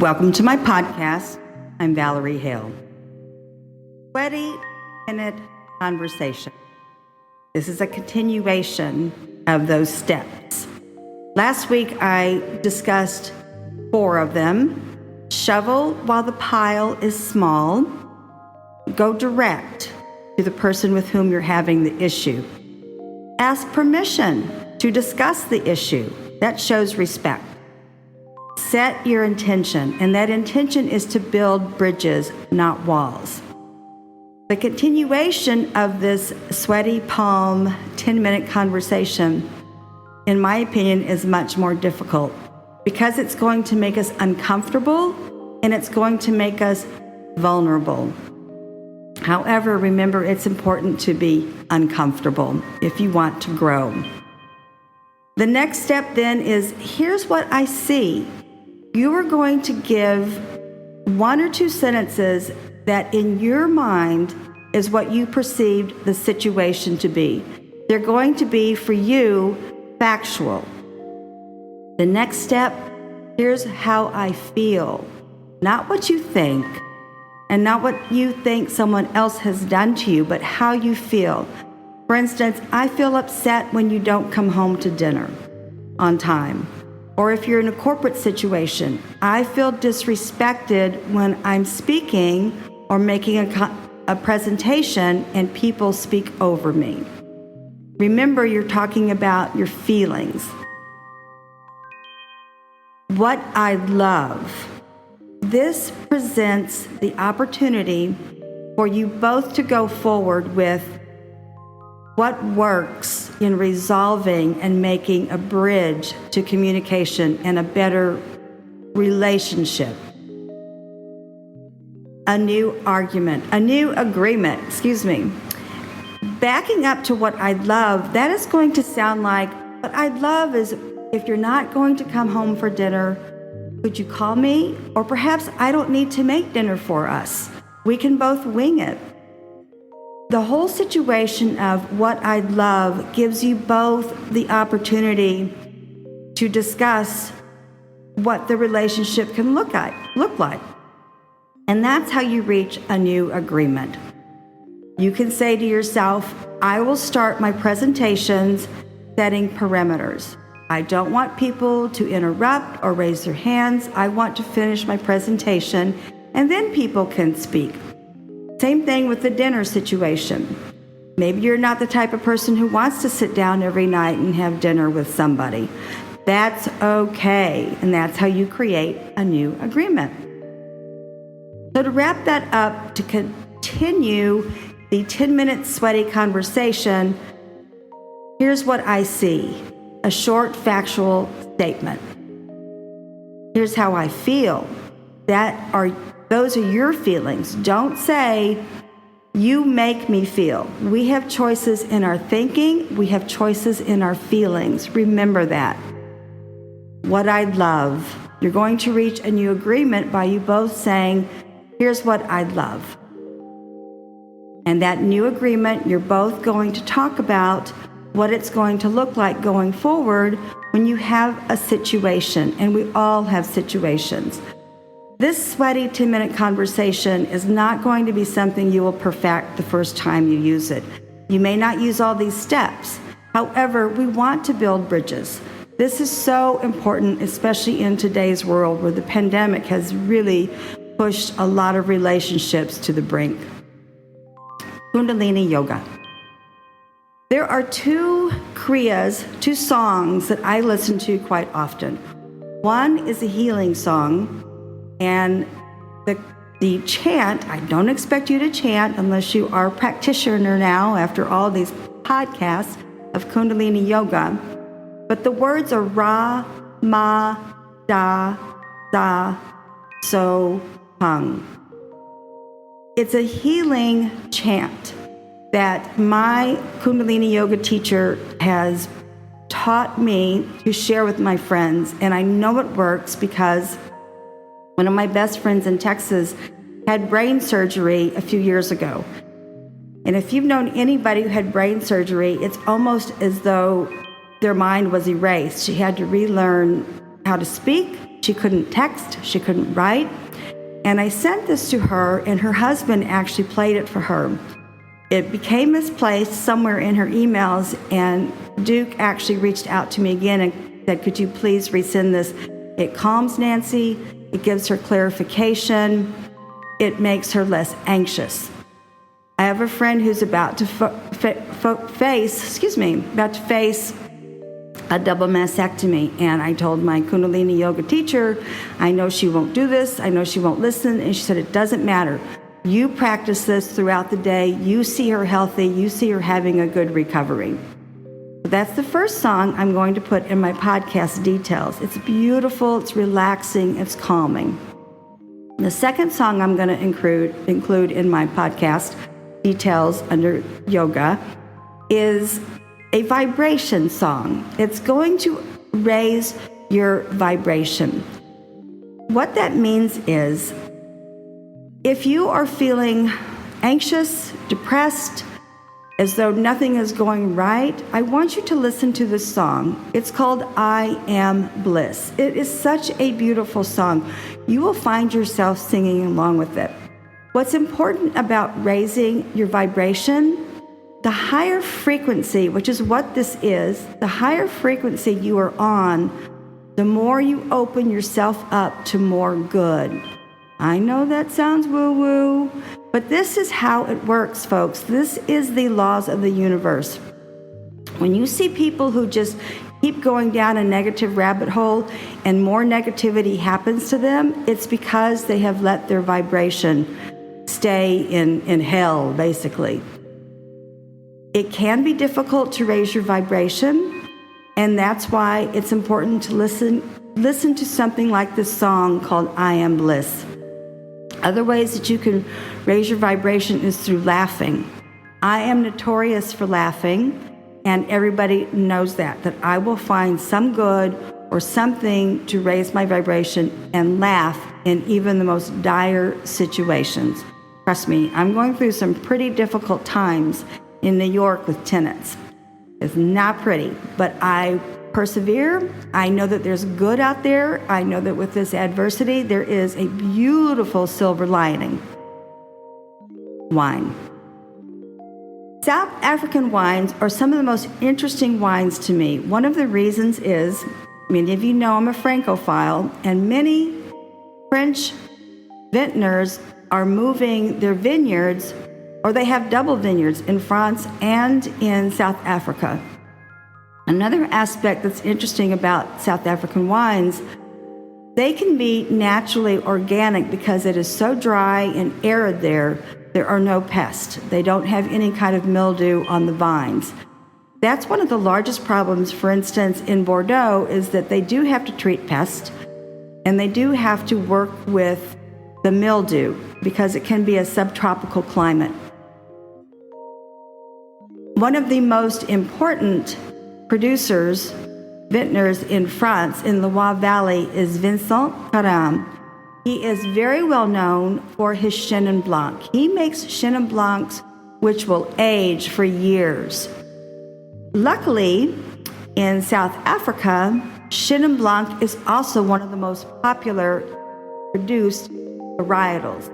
Welcome to my podcast. I'm Valerie Hale. 20-minute conversation. This is a continuation of those steps. Last week I discussed 4 of them. Shovel while the pile is small. Go direct to the person with whom you're having the issue. Ask permission to discuss the issue. That shows respect. Set your intention, and that intention is to build bridges, not walls. The continuation of this sweaty palm 10-minute conversation, in my opinion, is much more difficult because it's going to make us uncomfortable and it's going to make us vulnerable. However, remember, it's important to be uncomfortable if you want to grow. The next step then is, here's what I see. You are going to give 1 or 2 sentences that in your mind is what you perceived the situation to be. They're going to be, for you, factual. The next step, here's how I feel. Not what you think, and not what you think someone else has done to you, but how you feel. For instance, I feel upset when you don't come home to dinner on time. Or if you're in a corporate situation, I feel disrespected when I'm speaking or making a presentation and people speak over me. Remember, you're talking about your feelings. What I love. This presents the opportunity for you both to go forward with what works in resolving and making a bridge to communication and a better relationship. A new agreement. Backing up to what I love, that is going to sound like, what I love is, if you're not going to come home for dinner, could you call me? Or perhaps I don't need to make dinner for us. We can both wing it. The whole situation of what I love gives you both the opportunity to discuss what the relationship can look like. And that's how you reach a new agreement. You can say to yourself, I will start my presentations setting perimeters. I don't want people to interrupt or raise their hands. I want to finish my presentation, and then people can speak. Same thing with the dinner situation. Maybe you're not the type of person who wants to sit down every night and have dinner with somebody. That's okay, and that's how you create a new agreement. So to wrap that up, to continue the 10-minute sweaty conversation, here's what I see. A short factual statement. Here's how I feel. Those are your feelings. Don't say, you make me feel. We have choices in our thinking. We have choices in our feelings. Remember that. What I love. You're going to reach a new agreement by you both saying, here's what I love. And that new agreement, you're both going to talk about what it's going to look like going forward when you have a situation, and we all have situations. This sweaty 10-minute conversation is not going to be something you will perfect the first time you use it. You may not use all these steps. However, we want to build bridges. This is so important, especially in today's world where the pandemic has really pushed a lot of relationships to the brink. Kundalini Yoga. There are 2 kriyas, 2 songs that I listen to quite often. One is a healing song, and the chant, I don't expect you to chant unless you are a practitioner now after all these podcasts of Kundalini Yoga, but the words are Ra, Ma, Da, Sa, So, Hung. It's a healing chant that my Kundalini Yoga teacher has taught me to share with my friends, and I know it works because one of my best friends in Texas had brain surgery a few years ago. And if you've known anybody who had brain surgery, it's almost as though their mind was erased. She had to relearn how to speak. She couldn't text. She couldn't write. And I sent this to her, and her husband actually played it for her. It became misplaced somewhere in her emails, and Duke actually reached out to me again and said, could you please resend this? It calms Nancy. It gives her clarification. It makes her less anxious. I have a friend who's about to face a double mastectomy, and I told my Kundalini Yoga teacher, I know she won't do this, I know she won't listen, and she said, it doesn't matter. You practice this throughout the day, you see her healthy, you see her having a good recovery. That's the first song I'm going to put in my podcast details. It's beautiful, it's relaxing, it's calming. The second song I'm going to include in my podcast details under yoga is a vibration song. It's going to raise your vibration. What that means is, if you are feeling anxious, depressed, as though nothing is going right, I want you to listen to this song. It's called I Am Bliss. It is such a beautiful song. You will find yourself singing along with it. What's important about raising your vibration, the higher frequency, which is what this is, the higher frequency you are on, the more you open yourself up to more good. I know that sounds woo-woo, but this is how it works, folks. This is the laws of the universe. When you see people who just keep going down a negative rabbit hole and more negativity happens to them, it's because they have let their vibration stay in hell, basically. It can be difficult to raise your vibration, and that's why it's important to listen to something like this song called I Am Bliss. Other ways that you can raise your vibration is through laughing. I am notorious for laughing, and everybody knows that I will find some good or something to raise my vibration and laugh in even the most dire situations. Trust me, I'm going through some pretty difficult times in New York with tenants. It's not pretty, but I persevere. I know that there's good out there. I know that with this adversity, there is a beautiful silver lining. Wine. South African wines are some of the most interesting wines to me. One of the reasons is, many of you know I'm a Francophile, and many French vintners are moving their vineyards, or they have double vineyards in France and in South Africa. Another aspect that's interesting about South African wines, they can be naturally organic because it is so dry and arid there. There are no pests. They don't have any kind of mildew on the vines. That's one of the largest problems, for instance, in Bordeaux, is that they do have to treat pests, and they do have to work with the mildew because it can be a subtropical climate. One of the most important producers, vintners in France, in Loire Valley, is Vincent Careme. He is very well known for his Chenin Blanc. He makes Chenin Blancs which will age for years. Luckily, in South Africa, Chenin Blanc is also one of the most popular produced varietals.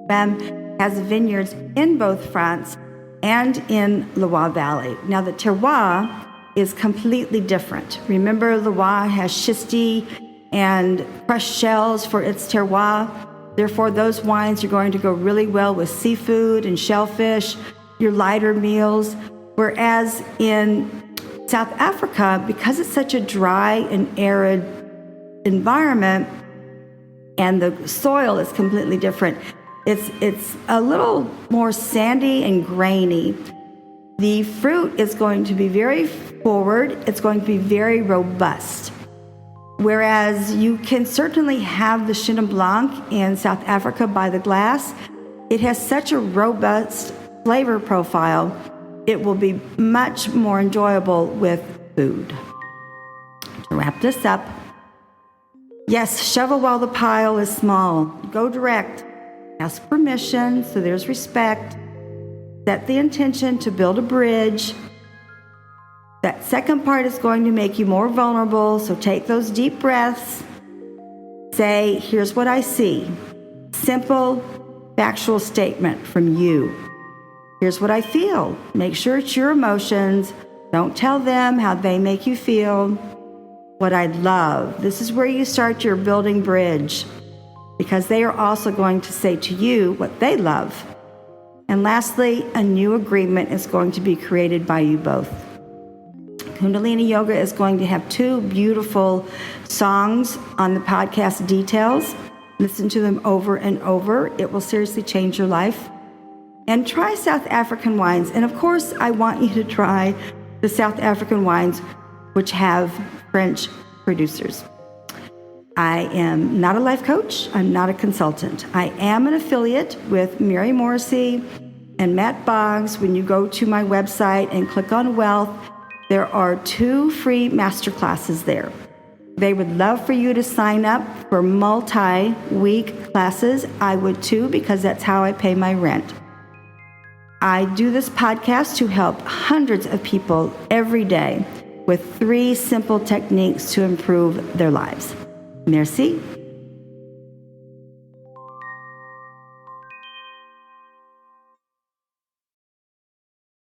Careme has vineyards in both France and in Loire Valley. Now, the terroir is completely different. Remember, Loire has schisty and crushed shells for its terroir. Therefore, those wines are going to go really well with seafood and shellfish, your lighter meals. Whereas in South Africa, because it's such a dry and arid environment and the soil is completely different, it's a little more sandy and grainy. The fruit is going to be very forward. It's going to be very robust. Whereas you can certainly have the Chenin Blanc in South Africa by the glass, it has such a robust flavor profile, it will be much more enjoyable with food. To wrap this up, yes, shovel while the pile is small. Go direct. Ask permission, so there's respect. Set the intention to build a bridge. That second part is going to make you more vulnerable, so take those deep breaths. Say, here's what I see. Simple, factual statement from you. Here's what I feel. Make sure it's your emotions. Don't tell them how they make you feel. What I love. This is where you start your building bridge, because they are also going to say to you what they love. And lastly, a new agreement is going to be created by you both. Kundalini Yoga is going to have 2 beautiful songs on the podcast details. Listen to them over and over. It will seriously change your life. And try South African wines. And of course, I want you to try the South African wines, which have French producers. I am not a life coach. I'm not a consultant. I am an affiliate with Mary Morrissey and Matt Boggs. When you go to my website and click on Wealth, there are 2 free masterclasses there. They would love for you to sign up for multi-week classes. I would too, because that's how I pay my rent. I do this podcast to help hundreds of people every day with 3 simple techniques to improve their lives. Merci.